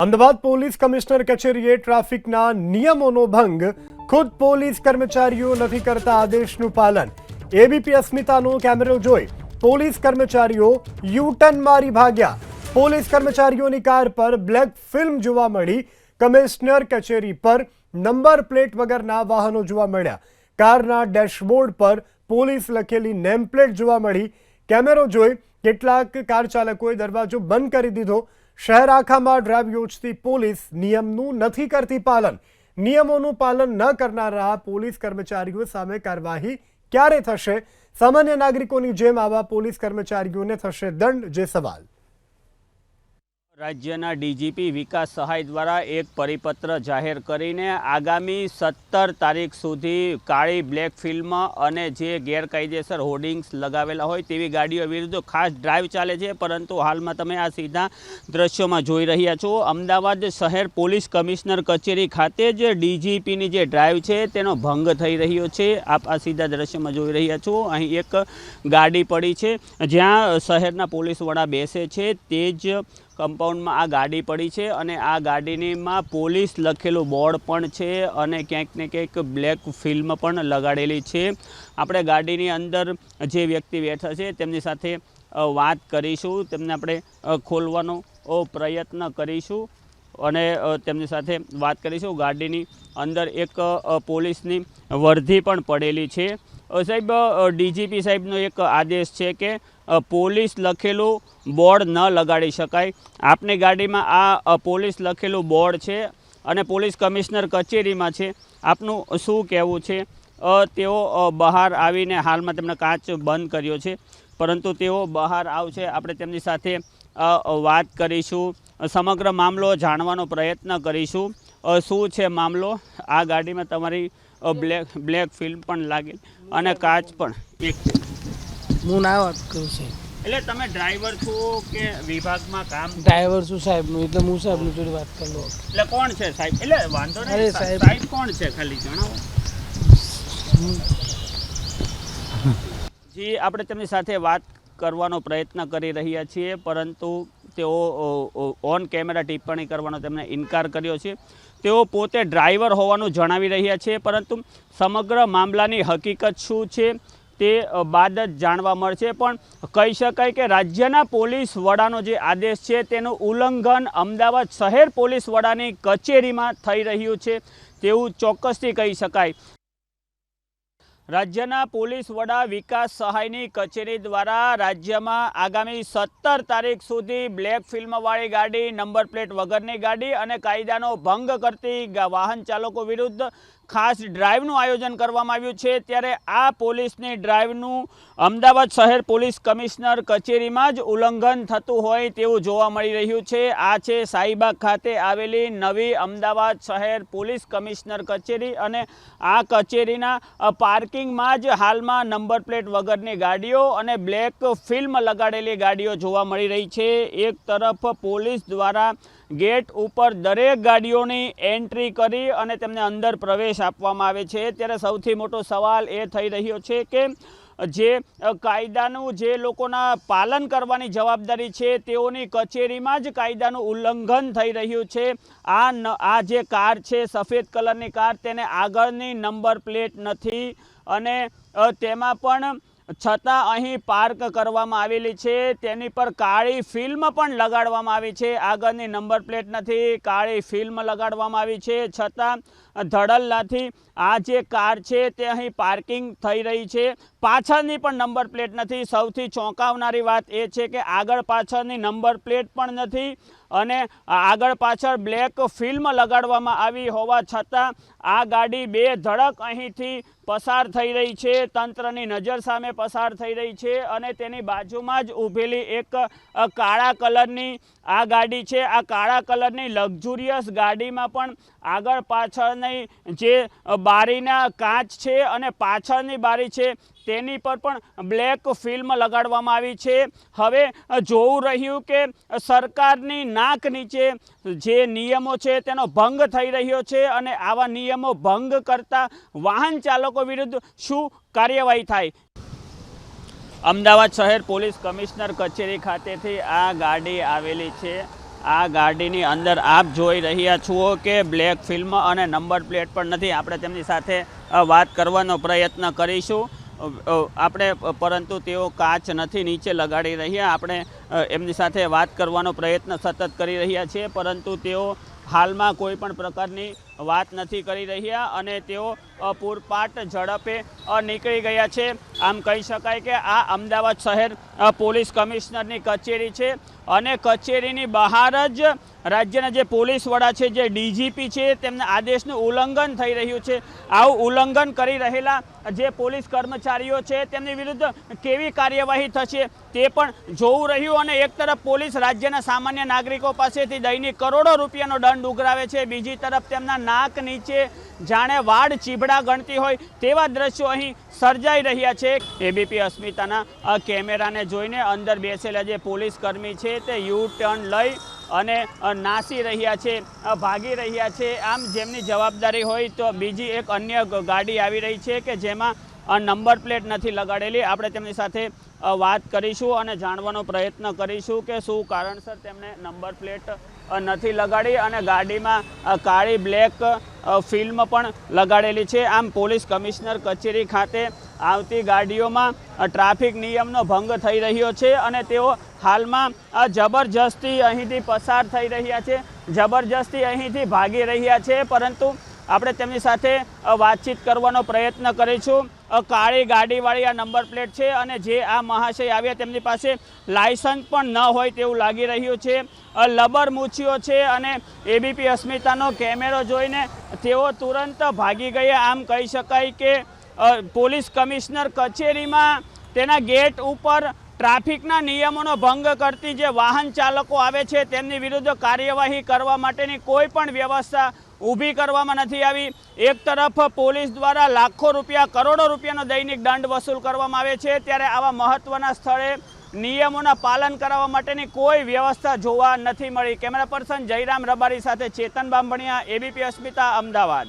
Ahmedabad police commissioner કચેરીએ ટ્રાફિકના નિયમોનો ભંગ, ખુદ પોલીસ કર્મચારીઓ નથી કરતા આદેશનું પાલન। એબીપી અસ્મિતાનો કેમેરો જોઈ પોલીસ કર્મચારીઓ યુ-ટર્ન મારી ભાગ્યા। પોલીસ કર્મચારીઓની કાર પર બ્લેક ફિલ્મ જોવા મળી। કમિશનર કચેરી પર નંબર પ્લેટ વગરના વાહનો જોવા મળ્યા। કારના ડેશબોર્ડ પર પોલીસ લખેલી નેમ પ્લેટ જોવા મળી। કેમેરો જોઈ કેટલાક કાર ચાલકોએ દરવાજો બંધ કરી દીધો। શહેર આખામાં ડ્રાઈવ યોજતી પોલીસ નિયમનું નથી કરતી પાલન। નિયમોનું પાલન ન કરનારા પોલીસ કર્મચારીઓ સામે કાર્યવાહી ક્યારે થશે? સામાન્ય નાગરિકોની જેમ આવા પોલીસ કર્મચારીઓને થશે દંડ? જે સવાલ રાજ્યના ડીજીપી વિકાસ સહાય દ્વારા એક પરિપત્ર જાહેર કરીને આગામી 17 તારીખ સુધી કાળી બ્લેક ફિલ્મ અને જે ગેરકાયદેસર હોર્ડિંગ્સ લગાવેલા હોય તેવી ગાડીઓ વિરુદ્ધ ખાસ ડ્રાઈવ ચાલે છે। પરંતુ હાલમાં તમે આ સીધા દ્રશ્યોમાં જોઈ રહ્યા છો। અમદાવાદ શહેર પોલીસ કમિશનર કચેરી ખાતે જ ડીજીપીની જે ડ્રાઈવ છે તેનો ભંગ થઈ રહ્યો છે। આપ આ સીધા દ્રશ્યોમાં જોઈ રહ્યા છો। અહીં એક ગાડી પડી છે જ્યાં શહેરના પોલીસ વડા બેસે છે તે જ કમ્પાઉન્ડમાં આ ગાડી પડી છે અને આ ગાડીમાં પોલીસ લખેલું બોર્ડ પણ છે અને ક્યાંક ને ક્યાંક બ્લેક ફિલ્મ પણ લગાડેલી છે। આપણે ગાડીની અંદર જે વ્યક્તિ બેઠા છે તેમની સાથે વાત કરીશું, તેમને આપણે ખોલવાનો પ્રયત્ન કરીશું અને તેમની સાથે વાત કરીશું। ગાડીની અંદર એક પોલીસની વર્ધી પણ પડેલી છે। સાહેબ, ડીજીપી સાહેબનો એક આદેશ છે કે પોલીસ લખેલું બોર્ડ ન લગાડી શકાય। આપની ગાડીમાં આ પોલીસ લખેલું બોર્ડ છે અને પોલીસ કમિશનર કચેરીમાં છે, આપનું શું કહેવું છે? તેઓ બહાર આવીને હાલમાં તેમણે કાચ બંધ કર્યો છે, પરંતુ તેઓ બહાર આવશે, આપણે તેમની સાથે વાત કરીશું, સમગ્ર મામલો જાણવાનો પ્રયત્ન કરીશું। શું છે મામલો? આ ગાડીમાં તમારી બ્લેક ફિલ્મ પણ લાગેલી અને કાચ પણ એક હું ના વાત કરું છું। એટલે તમે ડ્રાઈવર છો કે વિભાગમાં કામ? ડ્રાઈવર છું સાહેબનું, એટલે હું સાહેબની જોડે વાત કરી લઉં। એટલે કોણ છે સાહેબ? એટલે વાંધો નહીં, અરે સાહેબ, સાહેબ કોણ છે ખાલી જણાવો। જી, આપણે તેમની સાથે વાત કરવાનો પ્રયત્ન કરી રહ્યા છીએ, પરંતુ તેઓ ઓન કેમેરા ટિપ્પણી કરવાનો તેમને ઇનકાર કર્યો છે। તેઓ પોતે ડ્રાઈવર હોવાનું જણાવી રહ્યા છે, પરંતુ સમગ્ર મામલાની હકીકત શું છે તે બાદ જ જાણવા મળશે। પણ કહી શકાય કે રાજ્યના પોલીસ વડાનો જે આદેશ છે તેનું ઉલ્લંઘન અમદાવાદ શહેર પોલીસ વડાની કચેરીમાં થઈ રહ્યું છે તેવું ચોક્કસથી કહી શકાય। રાજ્યના પોલીસ વડા વિકાસ સહાયની કચેરી દ્વારા રાજ્યમાં આગામી 17 તારીખ સુધી બ્લેક ફિલ્મવાળી ગાડી, નંબર પ્લેટ વગરની ગાડી અને કાયદાનો ભંગ કરતી વાહન ચાલકો વિરુદ્ધ ખાસ ડ્રાઈવનું આયોજન કરવામાં આવ્યું છે। ત્યારે આ પોલીસની ડ્રાઈવનું અમદાવાદ શહેર પોલીસ કમિશનર કચેરીમાં જ ઉલ્લંઘન થતું હોય તેવું જોવા મળી રહ્યું છે। આ છે શાહીબાગ ખાતે આવેલી નવી અમદાવાદ શહેર પોલીસ કમિશનર કચેરી અને આ કચેરીના પાર્કિંગમાં જ હાલમાં નંબર પ્લેટ વગરની ગાડીઓ અને બ્લેક ફિલ્મ લગાડેલી ગાડીઓ જોવા મળી રહી છે। એક તરફ પોલીસ દ્વારા ગેટ ઉપર દરેક ગાડીઓની એન્ટ્રી કરી અને તેમને અંદર પ્રવેશ આપવામાં આવે છે। ત્યારે સૌથી મોટો સવાલ એ થઈ રહ્યો છે કે જે કાયદાનું જે લોકોના પાલન કરવાની જવાબદારી છે તેઓની કચેરીમાં જ કાયદાનું ઉલ્લંઘન થઈ રહ્યું છે। આ જે કાર છે સફેદ કલરની કાર, તેને આગળની નંબર પ્લેટ નથી અને તેમાં પણ છતાં અહીં પાર્ક કરવામાં આવેલી છે। તેની પર કાળી ફિલ્મ પણ લગાડવામાં આવી છે। આગળની નંબર પ્લેટ નથી, કાળી ફિલ્મ લગાડવામાં આવી છે, છતાં ધડલ્લાથી આ જે કાર છે તે અહીં પાર્કિંગ થઈ રહી છે। પાછળની પણ નંબર પ્લેટ નથી। સૌથી ચોંકાવનારી વાત એ છે કે આગળ પાછળની નંબર પ્લેટ પણ નથી અને આગળ પાછળ બ્લેક ફિલ્મ લગાડવામાં આવી હોવા છતાં આ ગાડી બે ધડક અહીંથી પસાર થઈ રહી છે, તંત્રની નજર સામે પસાર થઈ રહી છે અને તેની બાજુમાં જ ઊભેલી એક કાળા કલરની આ ગાડી છે। આ કાળા કલરની લક્ઝુરિયસ ગાડીમાં પણ આગળ પાછળની જે બારીના કાચ છે અને પાછળની બારી છે તેની પર પણ બ્લેક ફિલ્મ લગાડવામાં આવી છે। હવે જોવું રહ્યું કે સરકારની નાક નીચે જે નિયમો છે તેનો ભંગ થઈ રહ્યો છે અને આવા નિયમો ભંગ કરતા વાહન ચાલકો વિરુદ્ધ શું કાર્યવાહી થાય। અમદાવાદ શહેર પોલીસ કમિશનર કચેરી ખાતેથી આ ગાડી આવેલી છે આ ગાડીની અંદર આપ જોઈ રહ્યા છો કે બ્લેક ફિલ્મ અને નંબર પ્લેટ પણ નથી. આપણે તેમની સાથે વાત કરવાનો પ્રયત્ન કરીશું આપણે, પરંતુ તેઓ કાચ નથી નીચે લગાડી રહ્યા. આપણે એમની સાથે વાત કરવાનો પ્રયત્ન સતત કરી રહ્યા છીએ, પરંતુ તેઓ હાલમાં કોઈ પણ પ્રકારની વાત નથી કરી રહ્યા અને તેઓ પૂરપાટ ઝડપે નીકળી ગયા છે. આમ કહી શકાય કે આ અમદાવાદ શહેર પોલીસ કમિશનરની કચેરી છે અને કચેરીની બહાર જ રાજ્યના જે પોલીસ વડા છે, જે ડીજીપી છે, તેમના આદેશનું ઉલ્લંઘન થઈ રહ્યું છે. આવું ઉલ્લંઘન કરી રહેલા જે પોલીસ કર્મચારીઓ છે તેમની વિરુદ્ધ કેવી કાર્યવાહી થશે તે પણ જોવું રહ્યું. અને એક તરફ પોલીસ રાજ્યના સામાન્ય નાગરિકો પાસેથી દૈનિક કરોડો રૂપિયાનો દંડ ઉઘરાવે છે, બીજી તરફ તેમના નાક નીચે જાણે વાડ ચીબડા ગણતી હોય તેવા દ્રશ્યો અહીં સર્જાઈ રહ્યા છે. એબીપી અસ્મિતાના કેમેરાને જોઈને અંદર બેસેલા જે પોલીસ કર્મી છે તે યુ ટર્ન લઈ અને નાસી રહ્યા છે, ભાગી રહ્યા છે. આમ જેમની જવાબદારી હોય તો બીજી એક અન્ય ગાડી આવી રહી છે કે જેમાં નંબર પ્લેટ નથી લગાડેલી. આપણે તેમની સાથે વાત કરીશું અને જાણવાનો પ્રયત્ન કરીશું કે શું કારણસર તેમણે નંબર પ્લેટ નથી લગાડી અને ગાડીમાં કાળી બ્લેક ફિલ્મ પણ લગાડેલી છે. આમ પોલીસ કમિશનર કચેરી ખાતે આવતી ગાડીઓમાં ટ્રાફિક નિયમનો ભંગ થઈ રહ્યો છે અને તેઓ હાલમાં જબરજસ્તી અહીંથી પસાર થઈ રહ્યા છે, જબરજસ્તી અહીંથી ભાગી રહ્યા છે. પરંતુ આપણે તેમની સાથે વાતચીત કરવાનો પ્રયત્ન કરીશું. કાળી ગાડીવાળી આ નંબર પ્લેટ છે અને જે આ મહાશય આવ્યા તેમની પાસે લાયસન્સ પણ ન હોય તેવું લાગી રહ્યું છે. લબર મૂછીઓ છે અને એબીપી અસ્મિતાનો કેમેરો જોઈને તેઓ તુરંત ભાગી ગયા. આમ કહી શકાય કે પોલીસ કમિશનર કચેરીમાં તેના ગેટ ઉપર ટ્રાફિકના નિયમોનો ભંગ કરતી જે વાહન ચાલકો આવે છે તેમની વિરુદ્ધ કાર્યવાહી કરવા માટેની કોઈ પણ વ્યવસ્થા ઊભી કરવામાં નથી આવી. એક તરફ પોલીસ દ્વારા લાખો રૂપિયા, કરોડો રૂપિયાનો દૈનિક દંડ વસૂલ કરવામાં આવે છે, ત્યારે આવા મહત્વના સ્થળે નિયમોના પાલન કરાવવા માટેની કોઈ વ્યવસ્થા જોવા નથી મળી. કેમેરા પર્સન જયરામ રબારી સાથે ચેતન બામણિયા, એબીપી અસ્મિતા, અમદાવાદ.